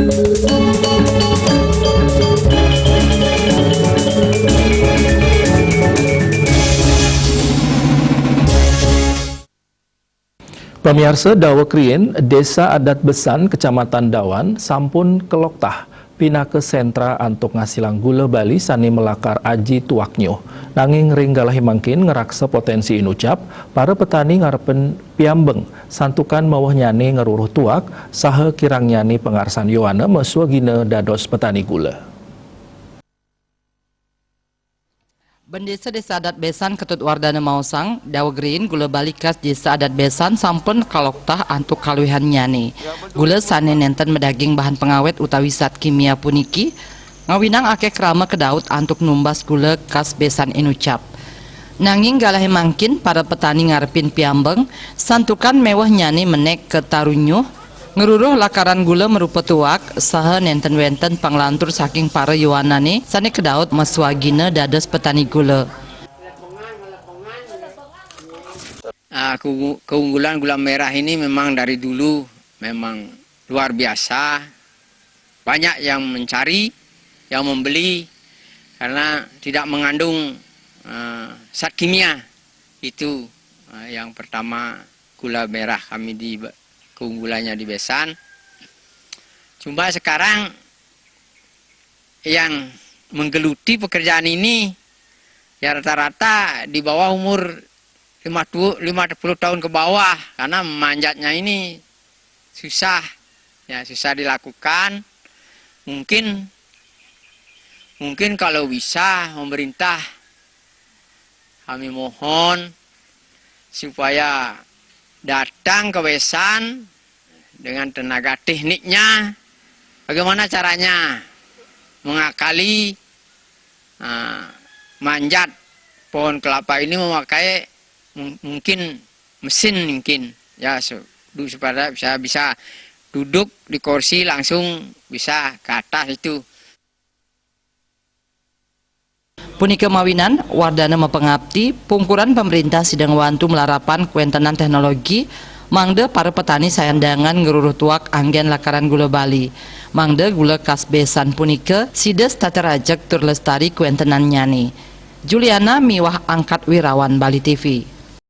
Pemirsa Dawa Krien, Desa Adat Besan, Kecamatan Dawan, sampun keloktah pina ke sentra antuk ngasilang gula Bali sani melakar aji tuaknyo. Nanging ringgalahi mangkin ngeraksa potensi inucap, para petani ngarepen piambeng, santukan mawah nyane ngeruruh tuak, saha kirang nyane pengarsan Yohana mesua gina dados petani gula. Bendesa Desa Adat Besan Ketut Wardana Mausang, Dawa Green, gula balikas Desa Adat Besan sampun kaloktah antuk kaluihan nyane. Gula sane nenten medaging bahan pengawet utawi zat kimia puniki, ngawinang ake krama kedaut antuk numbas gula kas besan inucap. Nanging galahe mangkin para petani ngarepin piambeng, santukan mewah nyane menek ke tarunyuh, ngeruruh lakaran gula merupa tuak, saha nenten wenten panglantur saking para yuanane sane kedaut maswagina dados petani gula. Keunggulan gula merah ini memang dari dulu memang luar biasa. Banyak yang mencari, yang membeli karena tidak mengandung zat kimia. Itu yang pertama gula merah kami di keunggulannya di Besan. Cuma sekarang yang menggeluti pekerjaan ini ya rata-rata di bawah umur 50 tahun ke bawah, karena memanjatnya ini susah, ya susah dilakukan. Mungkin kalau bisa pemerintah, kami mohon supaya datang ke Besan dengan tenaga tekniknya, bagaimana caranya mengakali manjat pohon kelapa ini memakai mungkin mesin ya supaya bisa duduk di kursi langsung bisa ke atas itu. Punika mawinan, Wardana mapengabdi, pungkuran pemerintah sidang wantu melarapan kuentenan teknologi, mangde para petani sayandangan ngeruruh tuak anggen lakaran gula Bali. Mangde gula kas besan punika, sides taterajak tur lestari kuentenan nyani. Juliana miwah angkat wirawan Bali TV.